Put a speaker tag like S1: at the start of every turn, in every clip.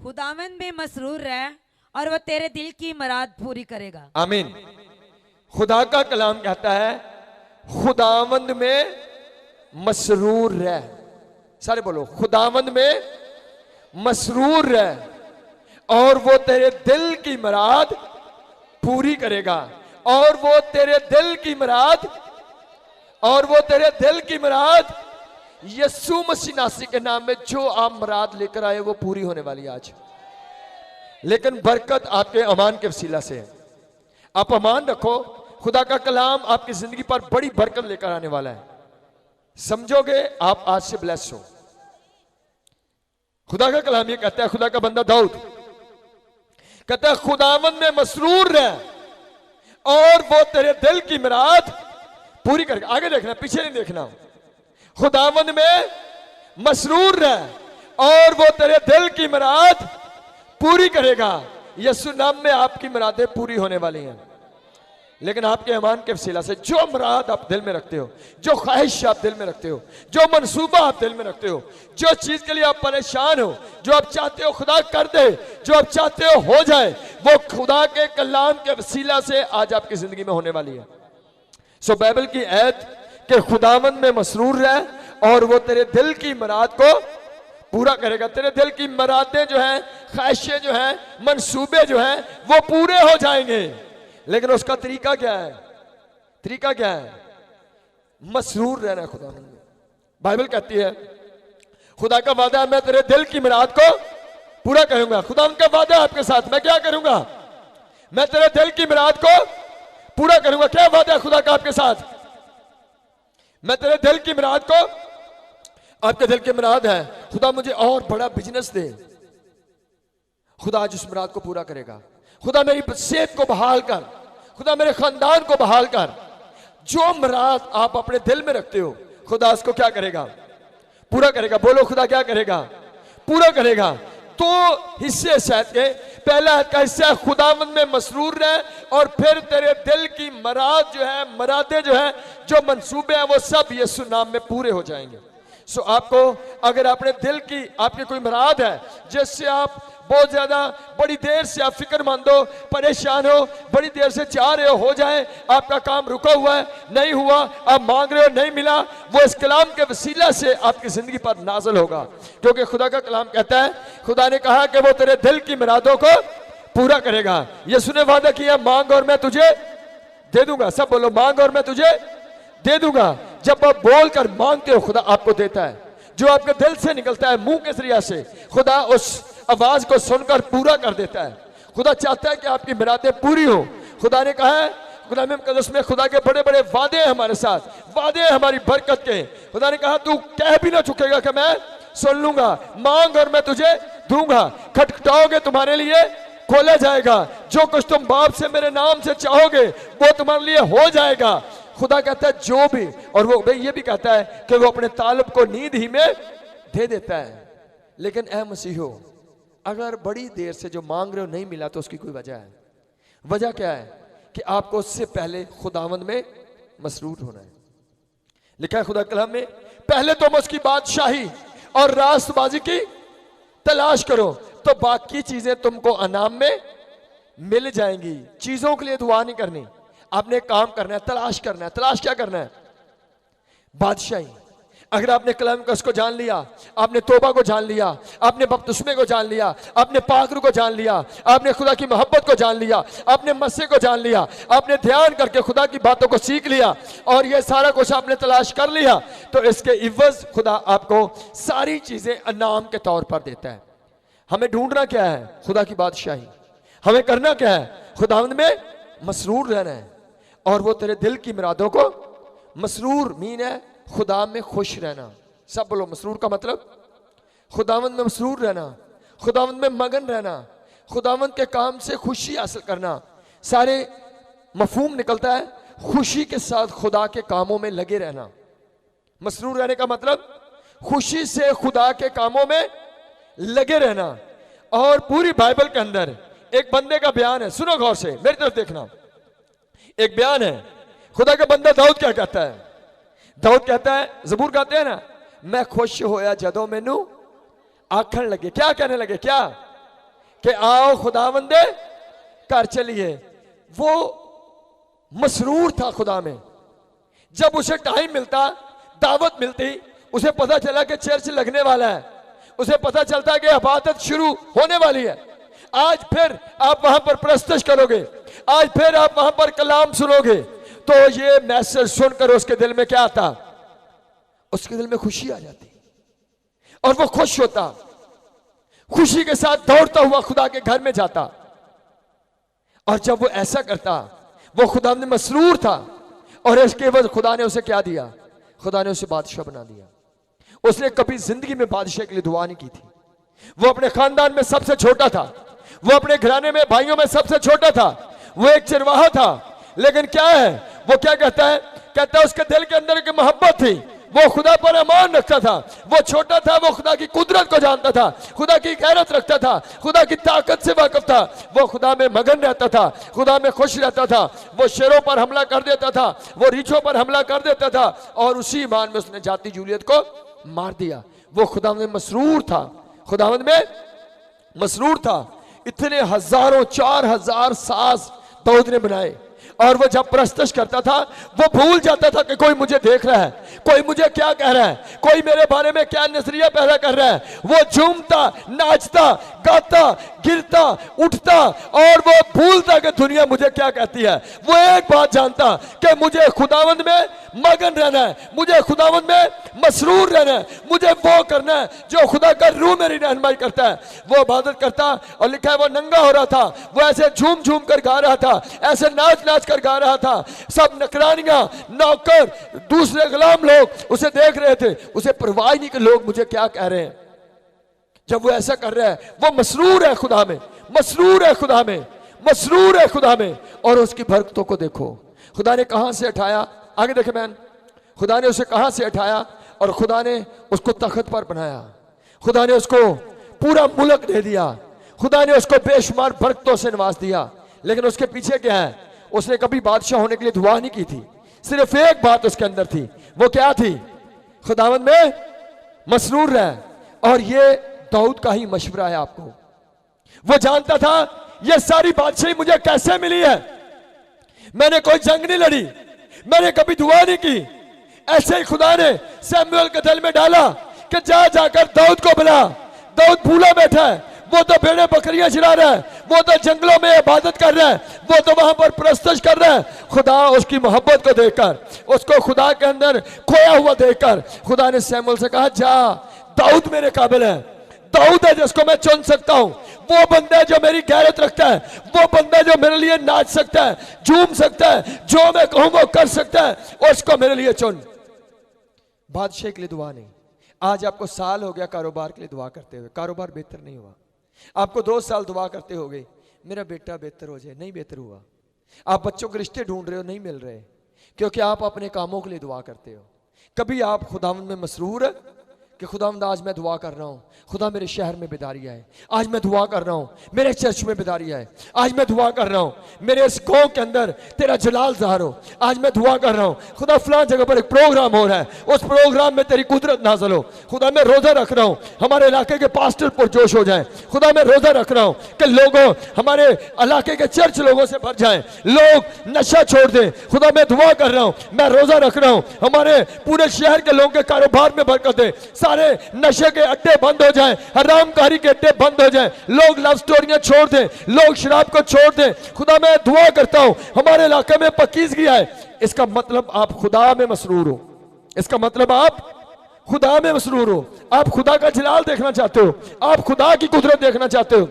S1: खुदावंद में मसरूर रह और वो तेरे दिल की मुराद पूरी करेगा।
S2: आमीन। खुदा का कलाम कहता है खुदावंद में मसरूर रह। सारे बोलो, खुदावंद में मसरूर रह और वो तेरे दिल की मुराद पूरी करेगा। और वो तेरे दिल की मुराद, और वो तेरे दिल की मुराद यीशु मसीह नासी के नाम में जो आप मुराद लेकर आए वो पूरी होने वाली है आज। लेकिन बरकत आपके अमान के वसीला से है। आप अमान रखो, खुदा का कलाम आपकी जिंदगी पर बड़ी बरकत लेकर आने वाला है। समझोगे आप आज से ब्लेस हो। खुदा का कलाम ये कहता है, खुदा का बंदा दाऊद कहता है खुदावंद में मसरूर रह और वो तेरे दिल की मुराद पूरी करेगा। आगे देखना, पीछे नहीं देखना। खुदावंद में मसरूर रह और वो तेरे दिल की मुराद पूरी करेगा। यीशु नाम में आपकी मुरादें पूरी होने वाली हैं। लेकिन आपके ईमान के वसीला से जो मुराद आप दिल में रखते हो, जो ख्वाहिश आप दिल में रखते हो, जो मंसूबा आप दिल में रखते हो, जो चीज के लिए आप परेशान हो, जो आप चाहते हो खुदा कर दे, जो आप चाहते हो जाए, वो खुदा के कलाम के वसीला से आज आपकी जिंदगी में होने वाली है। सो बाइबल की आयत कि खुदावंद में मसरूर रह और वो तेरे दिल की मुराद को पूरा करेगा। तेरे दिल की मुरादें जो हैं, ख्वाहिशें जो हैं, मंसूबे जो हैं, वो पूरे हो जाएंगे। लेकिन उसका तरीका क्या है? तरीका क्या है? मसरूर रहना खुदावंद में। बाइबल कहती है खुदा का वादा है मैं तेरे दिल की मुराद को पूरा करूंगा। खुदावंद का वादा आपके साथ, मैं क्या करूंगा? मैं तेरे दिल की मुराद को पूरा करूंगा। क्या वादा है खुदा का आपके साथ? मैं तेरे दिल की मुराद को, आपके दिल की मुराद है खुदा मुझे और बड़ा बिजनेस दे। खुदा आज उस मुराद को पूरा करेगा। खुदा मेरी सेहत को बहाल कर, खुदा मेरे खानदान को बहाल कर। जो मुराद आप अपने दिल में रखते हो खुदा उसको क्या करेगा? पूरा करेगा। बोलो खुदा क्या करेगा? पूरा करेगा। तो हिस्से शायद के पहला का हिस्सा खुदावंद में मसरूर रहे और फिर तेरे दिल की मुराद जो है, मुरादें जो है, जो मंसूबे हैं, वो सब यीशु नाम में पूरे हो जाएंगे। सो आपको अगर अपने दिल की आपकी कोई मुराद है जिससे आप बहुत ज्यादा बड़ी देर से आप फिक्रमंद हो, परेशान हो, बड़ी देर से चाह रहे हो जाए, आपका काम रुका हुआ है, नहीं हुआ, आप मांग रहे हो नहीं मिला, वो इस कलाम के वसीला से आपकी जिंदगी पर नाज़िल होगा। क्योंकि खुदा का कलाम कहता है, खुदा ने कहा कि वो तेरे दिल की मुरादों को पूरा करेगा। यीशु ने वादा किया मांग और मैं तुझे दे दूंगा। सब बोलो मांग और मैं तुझे दे दूंगा। जब आप बोल कर मांगते हो खुदा आपको देता है। जो आपके दिल से निकलता है मुंह के जरिया से खुदा उस आवाज को सुनकर पूरा कर देता है। खुदा चाहता है कि आपकी मुरादें पूरी हो। खुदा ने कहा है कलाम मुकद्दस में खुदा के बड़े बड़े वादे हैं हमारे साथ, वादे हैं हमारी बरकत के। खुदा ने कहा तू कह भी ना चुकेगा कि मैं सुन लूंगा। मांग और मैं तुझे दूंगा, खटखटाओगे तुम्हारे लिए खोला जाएगा। जो कुछ तुम बाप से मेरे नाम से चाहोगे वो तुम्हारे लिए हो जाएगा। खुदा कहता है जो भी, और वो ये भी कहता है कि वो अपने तालब को नींद ही में दे देता है। लेकिन ऐ मसीहो, अगर बड़ी देर से जो मांग रहे हो नहीं मिला तो उसकी कोई वजह है। वजह क्या है? कि आपको उससे पहले खुदावंद में मसरूर होना है। लिखा है खुदा कलाम में, पहले तुम उसकी बादशाही और रास्तबाजी की तलाश करो तो बाकी चीजें तुमको अनाम में मिल जाएंगी। चीजों के लिए दुआ नहीं करनी, आपने काम करना है, तलाश करना है। तलाश क्या करना है? बादशाही। अगर आपने कलाम का उसको जान लिया, आपने तौबा को जान लिया, आपने बपतिस्मे को जान लिया, आपने पाकरू को जान लिया, आपने खुदा की मोहब्बत को जान लिया, आपने मसीह को जान लिया, आपने ध्यान करके खुदा की बातों को सीख लिया और ये सारा कुछ आपने तलाश कर लिया, तो इसके इवज खुदा आपको सारी चीजें इनाम के तौर पर देता है। हमें ढूंढना क्या है? खुदा की बादशाही। हमें करना क्या है? खुदावंद में मसरूर रहना है और वो तेरे दिल की मुरादों को, मसरूर मीन है खुदा में खुश रहना। सब बोलो मसरूर का मतलब खुदावंद में मसरूर रहना, खुदावंद में मगन रहना, खुदावंद के काम से खुशी हासिल करना। सारे मफहूम निकलता है खुशी के साथ खुदा के कामों में लगे रहना। मसरूर रहने का मतलब खुशी से खुदा के कामों में लगे रहना। और पूरी बाइबल के अंदर एक बंदे का बयान है, सुनो गौर से, मेरी तरफ देखना। एक बयान है, खुदा का बंदा दाऊद क्या कहता है? दाऊद कहता है, ज़बूर गाते हैं ना, मैं खुश होया जदों मैनू आखण लगे। क्या कहने लगे? क्या? कि आओ खुदावंदे घर चलिए। वो मसरूर था खुदा में। जब उसे टाइम मिलता, दावत मिलती, उसे पता चला कि चर्च लगने वाला है, उसे पता चलता कि इबादत शुरू होने वाली है, आज फिर आप वहां पर प्रस्तुत करोगे, आज फिर आप वहां पर कलाम सुनोगे, तो ये मैसेज सुनकर उसके दिल में क्या आता? उसके दिल में खुशी आ जाती और वो खुश होता, खुशी के साथ दौड़ता हुआ खुदा के घर में जाता। और जब वो ऐसा करता, वो खुदा में मसरूर था और इसके बाद खुदा ने उसे क्या दिया? खुदा ने उसे बादशाह बना दिया। उसने कभी जिंदगी में बादशाह के लिए दुआ नहीं की थी। वो अपने खानदान में सबसे छोटा था, वो अपने घराने में भाइयों में सबसे छोटा था, वो एक चरवाहा था। लेकिन क्या है, वो क्या कहता है? कहता है उसके दिल के अंदर एक मोहब्बत थी, वो खुदा पर ईमान रखता था। वो छोटा था, वो खुदा की कुदरत को जानता था, खुदा की गैरत रखता था, खुदा की ताकत से वाकिफ था। वो खुदा में मगन रहता था, खुदा में खुश रहता था। वो शेरों पर हमला कर देता था, वो रीछों पर हमला कर देता था, और उसी ईमान में उसने जाती जूलियत को मार दिया। वो खुदा में मसरूर था, खुदावंद में मसरूर था। इतने हजारों, 4000 साज दाऊद ने बनाए, और वो जब प्रस्तुत करता था, वो भूल जाता था कि कोई मुझे देख रहा है, कोई मुझे क्या कह रहा है, कोई मेरे बारे में क्या नजरिया पैदा कर रहा है। वो झूमता, नाचता, गाता, गिरता, उठता, और वो भूलता कि दुनिया मुझे क्या कहती है। वो एक बात जानता कि मुझे खुदावंद में मगन रहना है, मुझे खुदावंद में मसरूर रहना है, मुझे वो करना है जो खुदा का रूह मेरी रहनुमाई करता है। वो इबादत करता, और लिखा है वो नंगा हो रहा था, वो ऐसे झूम झूम कर गा रहा था, ऐसे नाच नाच कर गा रहा था। सब नौकरानियां, नौकर, दूसरे गुलाम लोग उसे देख रहे थे, उसे परवाह नहीं कि लोग मुझे क्या कह रहे हैं। जब वो ऐसा कर रहा है, वो मसरूर है खुदा में, मसरूर है खुदा में, मसरूर है खुदा में। और उसकी बरकतों को देखो, खुदा ने कहां से उठाया। आगे देखे मैन, खुदा ने उसे कहां से उठाया और खुदा ने उसको तख्त पर बनाया, खुदा ने उसको पूरा मुल्क दे दिया, खुदा ने उसको बेशुमार बरकतों से नवाज दिया। लेकिन उसके पीछे क्या है? उसने कभी बादशाह होने के लिए दुआ नहीं की थी। सिर्फ एक बात उसके अंदर थी, वो क्या थी? खुदावंद में मसरूर रहे। और ये दाऊद का ही मशवरा है आपको। वो जानता था ये सारी बादशाही मुझे कैसे मिली है। मैंने कोई जंग नहीं लड़ी, मैंने कभी दुआ नहीं की। ऐसे ही खुदा ने सैमुएल के दिल में डाला कि जा जाकर दाऊद को बुला। दाऊद भूला बैठा है, वो तो भेड़े बकरियां चरा रहा है, वो तो जंगलों में इबादत कर रहा है, वो तो वहां पर प्रस्तुत कर रहा है। खुदा उसकी मोहब्बत को देखकर, उसको खुदा के अंदर खोया हुआ देखकर, खुदा ने सैमुएल से कहा जा, दाऊद मेरे काबिल है, दाऊद है जिसको मैं चुन सकता हूं। वो बंदा है जो मेरी गैरत रखता है, वो बंदा है जो मेरे लिए नाच सकता है, झूम सकता है, जो मैं कहूं वो कर सकता है, उसको मेरे लिए चुन। बादशाह के लिए दुआ नहीं। आज आपको साल हो गया कारोबार के लिए दुआ करते हुए, कारोबार बेहतर नहीं हुआ। आपको 2 साल दुआ करते हो गए, मेरा बेटा बेहतर हो जाए, नहीं बेहतर हुआ। आप बच्चों के रिश्ते ढूंढ रहे हो, नहीं मिल रहे, क्योंकि आप अपने कामों के लिए दुआ करते हो। कभी आप खुदावंद में मसरूर कि खुदावंद आज मैं दुआ कर रहा हूं, खुदा मेरे शहर में बेदारी आए, आज मैं दुआ कर रहा हूं मेरे चर्च में बेदारी आए, आज मैं दुआ कर रहा हूं मेरे इस गांव के अंदर तेरा जलाल ज़ाहिर हो, आज मैं दुआ कर रहा हूं खुदा फलां जगह पर एक प्रोग्राम हो रहा है, उस प्रोग्राम में तेरी कुदरत नाज़िल हो। खुदा मैं रोजा रख रहा हूं हमारे इलाके के पास्टर पुरजोश हो जाए। खुदा मैं रोजा रख रहा हूं कि लोगों हमारे इलाके के चर्च लोगों से भर जाएं, लोग नशा छोड़ दें। खुदा मैं दुआ कर रहा हूं, मैं रोजा रख रहा हूं हमारे पूरे शहर के लोगों के कारोबार में बरकत दे, सारे नशे के अड्डे बंद हो जाएं, हरामकारी के अड्डे बंद हो जाएं, लोग लव स्टोरियां छोड़ दें, लोग शराब को छोड़ दें। खुदा मैं दुआ करता हूं हमारे इलाके में पाकीज़गी आए। इसका मतलब आप खुदा में मसरूर हो, इसका मतलब आप खुदा में मसरूर हो, आप खुदा का जलाल देखना चाहते हो, आप खुदा की कुदरत देखना चाहते हो,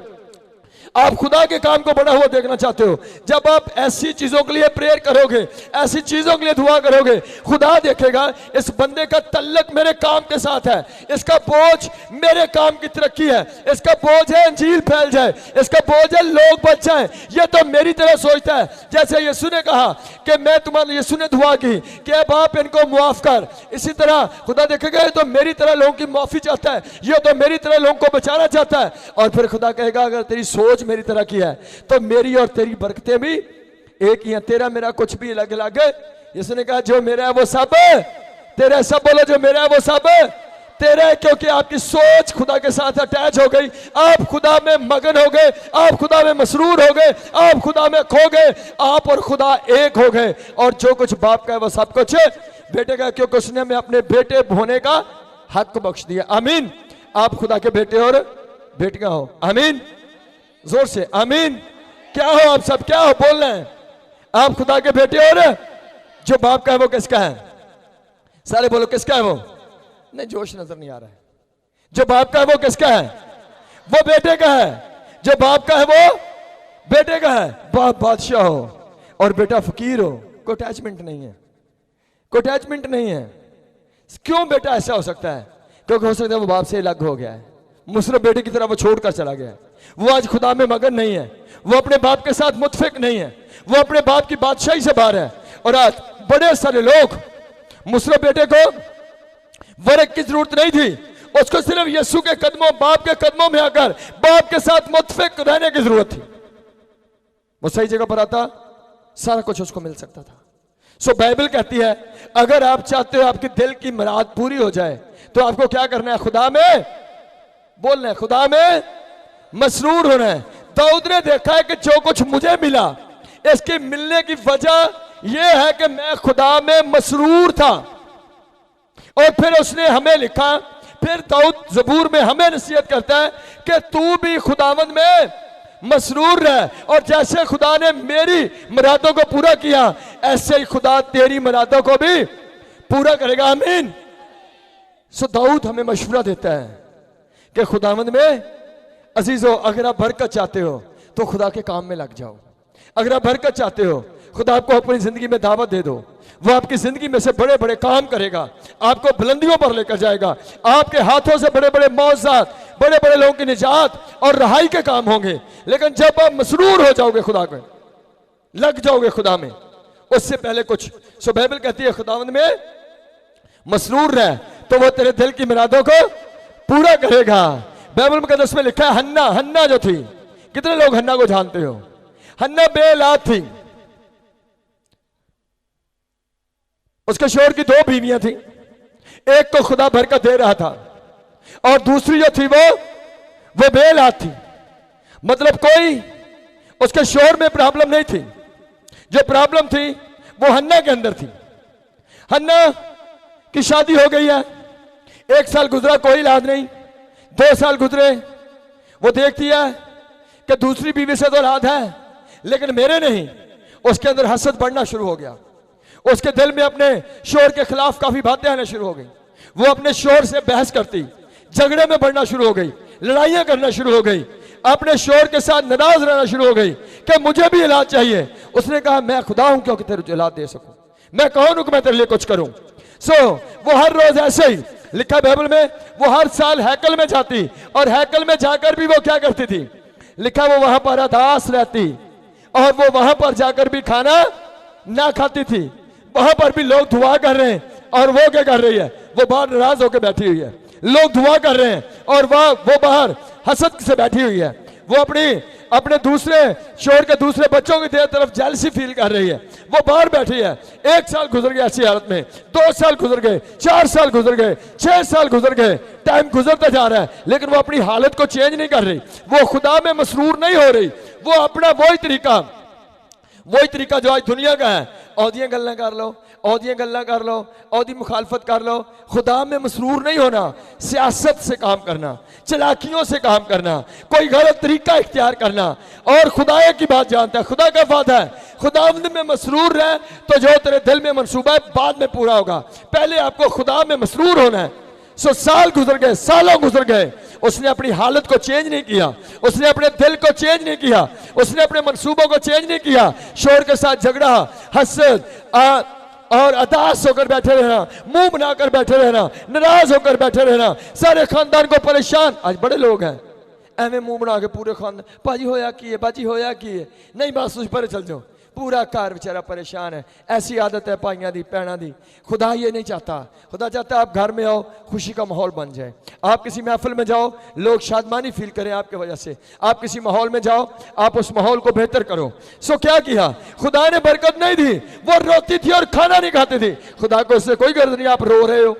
S2: आप खुदा के काम को बड़ा हुआ देखना चाहते हो। जब आप ऐसी चीजों के लिए प्रेयर करोगे, ऐसी चीजों के लिए दुआ करोगे, खुदा देखेगा इस बंदे का तल्लक मेरे काम के साथ है, इसका बोझ मेरे काम की तरक्की है, इसका बोझ है अंजील फैल जाए, इसका बोझ है लोग बच जाएं। ये तो मेरी तरह सोचता है। जैसे यीशु ने कहा कि मैं तुम्हारे, यीशु ने दुआ की कि अब आप इनको मुआफ कर, इसी तरह खुदा देखेगा ये तो मेरी तरह लोगों की माफी चाहता है, ये तो मेरी तरह लोगों को बचाना चाहता है। और फिर खुदा कहेगा अगर तेरी सोच मेरी तरह की है तो मेरी और तेरी बरकतें भी एक ही हैं, तेरा मेरा कुछ भी अलग अलग है। इसने कहा जो मेरा है वो सब तेरा, सब बोलो जो मेरा है वो सब तेरा है क्योंकि आपकी सोच खुदा के साथ अटैच हो गई, आप खुदा में मगन हो गए, आप खुदा में मसरूर हो गए, आप खुदा में खो गए, आप और खुदा एक हो गए। और जो कुछ बाप का है वो सब कुछ बेटे का, क्योंकि उसने हमें अपने बेटे होने का हक बख्श दिया। आमीन। आप खुदा के बेटे और बेटियां हो। आमीन। जोर से आमीन। क्या हो आप सब, क्या हो, बोलना है। आप खुदा के बेटे और जो बाप का है वो किसका है? सारे बोलो किसका है वो? नहीं, जोश नजर नहीं आ रहा है। जो बाप का है वो किसका है? वो बेटे का है। जो बाप का है वो बेटे का है। बाप बादशाह हो और बेटा फकीर हो, कोई अटैचमेंट नहीं है, कोई अटैचमेंट नहीं है। क्यों बेटा ऐसा हो सकता है? क्योंकि हो सकता है वो बाप से अलग हो गया है, मुसरफ बेटे की तरह वो छोड़कर चला गया है। वो आज खुदा में मगन नहीं है, वो अपने बाप के साथ मुतफिक नहीं है, वो अपने बाप की बादशाही से बाहर है। और आज बड़े सारे लोग मुसरफ बेटे को वर्क की जरूरत नहीं थी, उसको सिर्फ यीशु के कदमों, बाप के कदमों में आकर बाप के साथ मुतफिक रहने की जरूरत थी। वो सही जगह पर आता, सारा कुछ उसको मिल सकता था। सो बाइबल कहती है अगर आप चाहते हो आपके दिल की मुराद पूरी हो जाए तो आपको क्या करना है? खुदा में बोलना है, खुदा में मसरूर होना है। दाऊद ने देखा है कि जो कुछ मुझे मिला, इसके मिलने की वजह यह है कि मैं खुदा में मसरूर था। और फिर उसने हमें लिखा, फिर दाऊद ज़बूर में हमें नसीहत करता है कि तू भी खुदावंद में मसरूर रह, और जैसे खुदा ने मेरी मुरादों को पूरा किया ऐसे ही खुदा तेरी मुरादों को भी पूरा करेगा। आमीन। सो दाऊद हमें मशवरा देता है कि खुदावंद में अजीजो, अगर आप बरकत चाहते हो तो खुदा के काम में लग जाओ। अगर आप बरकत चाहते हो, खुदा आपको अपनी जिंदगी में दावत दे दो, वो आपकी जिंदगी में से बड़े बड़े काम करेगा, आपको बुलंदियों पर लेकर जाएगा, आपके हाथों से बड़े बड़े मौजज़ात, बड़े बड़े लोगों की निजात और रहाई के काम होंगे। लेकिन जब आप मसरूर हो जाओगे, खुदा को लग जाओगे खुदा में, उससे पहले कुछ। सो बाइबल कहती है खुदावंद में मसरूर रह तो वो तेरे दिल की मुरादों को पूरा करेगा। बाइबल में कहते उसमें लिखा है हन्ना जो थी, कितने लोग हन्ना को जानते हो? हन्ना बेऔलाद थी, उसके शोहर की 2 बीवियां थी, एक को खुदा बरकत दे रहा था और दूसरी जो थी वो बेऔलाद थी। मतलब कोई उसके शोहर में प्रॉब्लम नहीं थी, जो प्रॉब्लम थी वो हन्ना के अंदर थी। हन्ना की शादी हो गई है, 1 साल गुजरा कोई इलाज नहीं, 2 साल गुजरे, वो देखती है कि दूसरी बीवी से तो औलाद है लेकिन मेरे नहीं। उसके अंदर हसद बढ़ना शुरू हो गया, उसके दिल में अपने शोहर के खिलाफ काफी बातें आना शुरू हो गई। वो अपने शोहर से बहस करती, झगड़े में बढ़ना शुरू हो गई, लड़ाइयां करना शुरू हो गई, अपने शोहर के साथ नाराज रहना शुरू हो गई कि मुझे भी इलाज चाहिए। उसने कहा मैं खुदा हूं क्योंकि तेरे इलाज दे सकूं, मैं कौन हूं कि मैं तेरे लिए कुछ करूं। वो हर रोज ऐसे ही लिखा बाइबल में, वो हर साल हैकल में जाती और हैकल में जाकर भी वो क्या करती थी? लिखा वो वहां पर अदास रहती और वो वहां पर जाकर भी खाना ना खाती थी। वहां पर भी लोग दुआ कर रहे हैं और वो क्या कर रही है? वो बाहर नाराज होकर बैठी हुई है। लोग दुआ कर रहे हैं और वो बाहर हसद से बैठी हुई है। वो अपने दूसरे शोहर के दूसरे बच्चों की तरफ जेलसी फील कर रही है। वो बाहर बैठी है। 1 साल गुजर गया ऐसी हालत में, 2 साल गुजर गए, 4 साल गुजर गए, 6 साल गुजर गए, टाइम गुजरता जा रहा है लेकिन वो अपनी हालत को चेंज नहीं कर रही, वो खुदा में मसरूर नहीं हो रही। वो अपना वही तरीका जो आज दुनिया का है, औदियां गल्लां कर लो, औदियां गल्लां कर लो, औदी मुखालफत कर लो। खुदा में मसरूर नहीं होना, सियासत से काम करना, चलाकियों से काम करना, कोई गलत तरीका इख्तियार करना। और खुदा की बात जानता है, खुदा का वादा है खुदावंद में मसरूर रहे तो जो तेरे दिल में मंसूबा है बाद में पूरा होगा। पहले आपको खुदा में मसरूर होना है। साल गुजर गए, सालों गुजर गए, उसने अपनी हालत को चेंज नहीं किया, उसने अपने दिल को चेंज नहीं किया, उसने अपने मंसूबों को चेंज नहीं किया। शोहर के साथ झगड़ा, हसद और अदास होकर बैठे रहना, मुंह बनाकर बैठे रहना, नाराज होकर बैठे रहना, सारे खानदान को परेशान। आज बड़े लोग हैं एवं मुंह बना के पूरे खानदान, भाजी होया की है, बाजी होया की है, नहीं बस उस पर चल जाओ, पूरा घर बेचारा परेशान है। ऐसी आदत है पाइयां दी, भैनों दी। खुदा ये नहीं चाहता, खुदा चाहता आप घर में आओ, खुशी का माहौल बन जाए। आप किसी महफिल में जाओ, लोग शादमानी फील करें आपके वजह से। आप किसी माहौल में जाओ, आप उस माहौल को बेहतर करो। क्या किया? खुदा ने बरकत नहीं दी, वो रोती थी और खाना नहीं खाती थी। खुदा को इससे कोई गर्ज नहीं, आप रो रहे हो,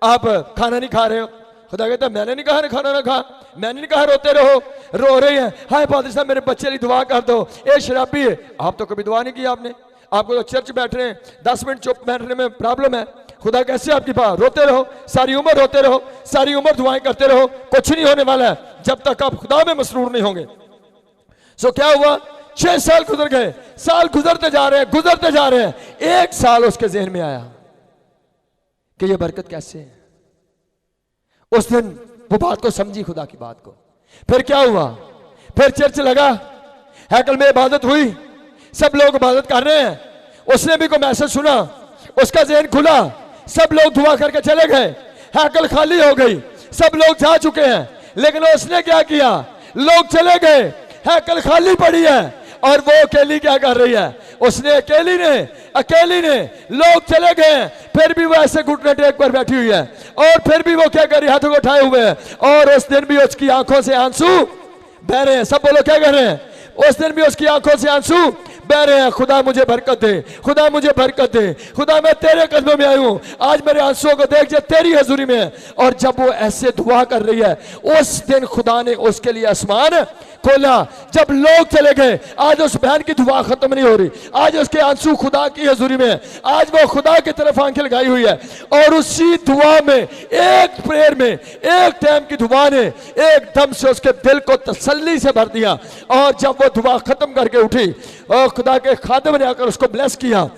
S2: आप खाना नहीं खा रहे हो। खुदा कहता है मैंने नहीं कहा खाना ना खा, मैंने नहीं कहा रोते रहो। रो रही है, हाय पादरी साहब मेरे बच्चे लिए दुआ कर दो, ए शराबी है। आप तो कभी दुआ नहीं की आपने, आपको तो चर्च बैठ रहे हैं 10 मिनट चुप बैठने में प्रॉब्लम है। खुदा कैसे आपकी बात, रोते रहो सारी उम्र, रोते रहो सारी उम्र, दुआएं करते रहो, कुछ नहीं होने वाला है जब तक आप खुदा में मसरूर नहीं होंगे। सो क्या हुआ, 6 साल गुजर गए, साल गुजरते जा रहे हैं, गुजरते जा रहे हैं। एक साल उसके जहन में आया कि ये बरकत कैसे है। उस दिन वो बात को समझी, खुदा की बात को। फिर क्या हुआ, फिर चर्च लगा, हैकल में इबादत हुई, सब लोग इबादत कर रहे हैं। उसने भी कोई मैसेज सुना, उसका जहन खुला, सब लोग दुआ करके चले गए, हैकल खाली हो गई, सब लोग जा चुके हैं। लेकिन उसने क्या किया, लोग चले गए, हैकल खाली पड़ी है और वो अकेली क्या कर रही है, उसने अकेली ने लोग चले गए, फिर भी वो ऐसे घुटने टेक पर बैठी हुई है और फिर भी वो क्या कर रही है, हाथों को उठाए हुए है। और उस दिन भी उसकी आंखों से आंसू बह रहे हैं। सब बोलो क्या कर रहे हैं, उस दिन भी उसकी आंखों से आंसू बह रहे हैं। खुदा मुझे बरकत दे, खुदा मुझे बरकत दे, खुदा मैं तेरे कदमों में आई हूं, आज मेरे आंसुओं को देख, जो तेरी हजूरी में है। और जब वो ऐसे दुआ कर रही है, उस दिन खुदा ने उसके लिए आसमान खोला। जब लोग चले गए, आज उस बहन की दुआ खत्म नहीं हो रही, आज उसके आंसू खुदा की हजूरी में है, आज वो खुदा की तरफ आंखें लगाई हुई है। और उसी दुआ में, एक प्रेयर में, एक टाइम की दुआ ने एकदम से उसके दिल को तसल्ली से भर दिया। और जब वो दुआ खत्म करके उठी और खुदा के खादिम ने आकर उसको ब्लेस किया,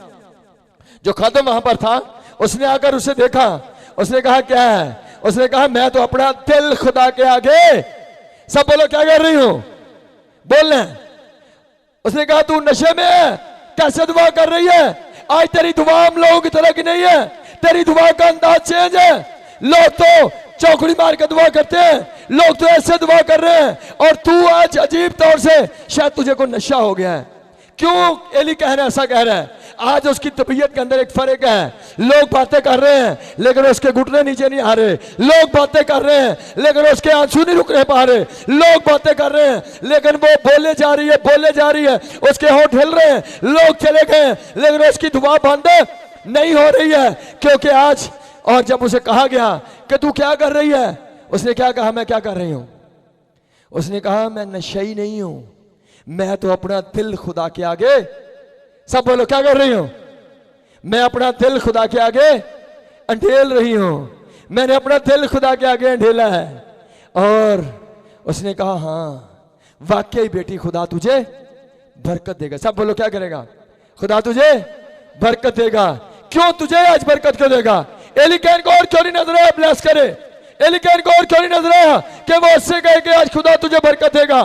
S2: जो खादिम वहां पर था उसने आकर उसे देखा, उसने कहा क्या है, उसने कहा मैं तो अपना दिल खुदा के आगे, सब बोलो क्या कर रही हूं, बोल रहे हैं। उसने कहा तू नशे में है, कैसे दुआ कर रही है, आज तेरी दुआ हम लोगों की तरह की नहीं है, तेरी दुआ का अंदाज चेंज है। लोग तो चौकड़ी मार के दुआ करते हैं, लोग तो ऐसे दुआ कर रहे हैं, और तू आज अजीब तौर से, शायद तुझे कोई नशा हो गया है। क्यों एली कह रहा है, ऐसा कह रहा है, आज उसकी तबीयत के अंदर एक फर्क है। लोग बातें कर रहे हैं लेकिन उसके घुटने नीचे नहीं आ रहे, लोग बातें कर रहे हैं लेकिन उसके आंसू नहीं रुक पा रहे, लोग बातें कर रहे हैं लेकिन वो बोले जा रही है, उसके होंठ हिल रहे हैं। लोग चले गए लेकिन उसकी दुआ बंद नहीं हो रही है, क्योंकि आज। और जब उसे कहा गया कि तू क्या कर रही है, उसने क्या कहा, मैं क्या कर रही हूं, उसने कहा मैं नशई नहीं हूं, मैं तो अपना दिल खुदा के आगे, सब बोलो क्या कर रही हूं, मैं अपना दिल खुदा के आगे अंधेल रही हूं, मैंने अपना दिल खुदा के आगे अंधेला है। और उसने कहा हाँ वाकई बेटी, खुदा तुझे बरकत देगा। सब बोलो क्या करेगा, खुदा तुझे बरकत देगा। क्यों तुझे आज बरकत क्यों देगा, एली कैन को और क्यों नहीं नजर आया ब्लेस करे, एली कैन को और क्यों नहीं नजर आया कि वो उससे कहे कि आज खुदा तुझे बरकत देगा।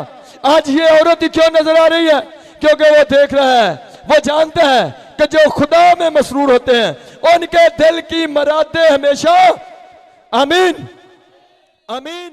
S2: आज ये औरत ही क्यों नजर आ रही है, क्योंकि वो देख रहा है, वो जानता है कि जो खुदा में मसरूर होते हैं उनके दिल की मरादें हमेशा आमीन आमीन